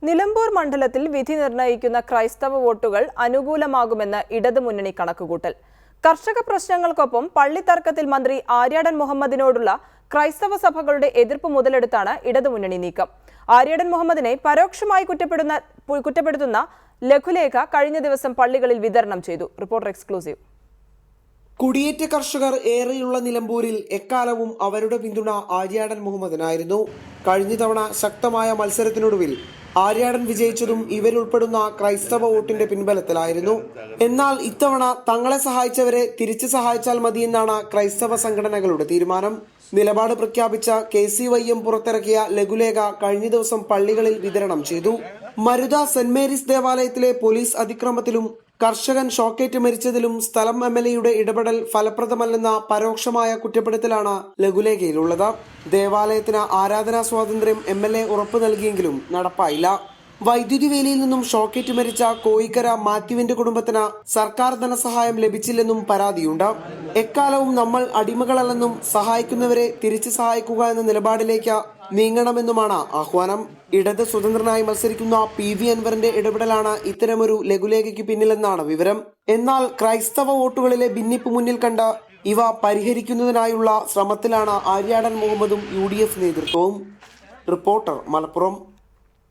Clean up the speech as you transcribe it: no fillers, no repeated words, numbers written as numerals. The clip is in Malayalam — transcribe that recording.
നിലമ്പൂർ മണ്ഡലത്തിൽ വിധി നിർണ്ണയിക്കുന്ന ക്രൈസ്തവ വോട്ടുകൾ അനുകൂലമാകുമെന്ന് ഇടതുമുന്നണി കണക്കുകൂട്ടൽ. കർഷക പ്രശ്നങ്ങൾക്കൊപ്പം പള്ളിത്തർക്കത്തിൽ മന്ത്രി ആര്യാടൻ മുഹമ്മദിനോടുള്ള ക്രൈസ്തവ സഭകളുടെ എതിർപ്പ് മുതലെടുത്താണ് ഇടതുമുന്നണി നീക്കം. ആര്യാടൻ മുഹമ്മദിനെ പരോക്ഷമായി കുറ്റപ്പെടുത്തുന്ന ലഘുലേഖ കഴിഞ്ഞ ദിവസം പള്ളികളിൽ വിതരണം ചെയ്തു. Reporter exclusive. കുടിയേറ്റ കർഷകർ ഏറെയുള്ള നിലമ്പൂരിൽ എക്കാലവും അവരുടെ പിന്തുണ ആര്യാടൻ മുഹമ്മദിനായിരുന്നു. കഴിഞ്ഞ തവണ ശക്തമായ മത്സരത്തിനൊടുവിൽ ആര്യാടൻ വിജയിച്ചതും ഇവരുൾപ്പെടുന്ന ക്രൈസ്തവ വോട്ടിന്റെ പിൻബലത്തിലായിരുന്നു. എന്നാൽ ഇത്തവണ തങ്ങളെ സഹായിച്ചവരെ തിരിച്ചു സഹായിച്ചാൽ മതിയെന്നാണ് ക്രൈസ്തവ സംഘടനകളുടെ തീരുമാനം. നിലപാട് പ്രഖ്യാപിച്ച KCYM പുറത്തിറക്കിയ ലഘുലേഖ കഴിഞ്ഞ ദിവസം പള്ളികളിൽ വിതരണം ചെയ്തു. മരുത സെന്റ് മേരീസ് ദേവാലയത്തിലെ പോലീസ് അതിക്രമത്തിലും കർഷകൻ ഷോക്കേറ്റ് മരിച്ചതിലും സ്ഥലം MLAയുടെ ഇടപെടൽ ഫലപ്രദമല്ലെന്ന പരോക്ഷമായ കുറ്റപ്പെടുത്തലാണ് ലഘുലേഖയിലുള്ളത്. ദേവാലയത്തിന് ആരാധനാ സ്വാതന്ത്ര്യം MLA ഉറപ്പു നൽകിയെങ്കിലും നടപ്പായില്ല. വൈദ്യുതി വേലിയിൽ നിന്നും ഷോക്കേറ്റ് മരിച്ച കോയിക്കര മാത്യുവിന്റെ കുടുംബത്തിന് സർക്കാർ ധനസഹായം ലഭിച്ചില്ലെന്നും പരാതിയുണ്ട്. എക്കാലവും നമ്മൾ അടിമകളല്ലെന്നും സഹായിക്കുന്നവരെ തിരിച്ചു സഹായിക്കുക എന്ന നിലപാടിലേക്ക് നീങ്ങണമെന്നുമാണ് ആഹ്വാനം. ഇടത് സ്വതന്ത്രനായി മത്സരിക്കുന്ന PV അൻവറിന്റെ ഇടപെടലാണ് ഇത്തരമൊരു ലഘുലേഖയ്ക്ക് പിന്നിലെന്നാണ് വിവരം. എന്നാൽ ക്രൈസ്തവ വോട്ടുകളിലെ ഭിന്നിപ്പ് മുന്നിൽ കണ്ട് ഇവ പരിഹരിക്കുന്നതിനായുള്ള ശ്രമത്തിലാണ് ആര്യാടൻ മുഹമ്മദും UDF നേതൃത്വവും. റിപ്പോർട്ടർ, മലപ്പുറം.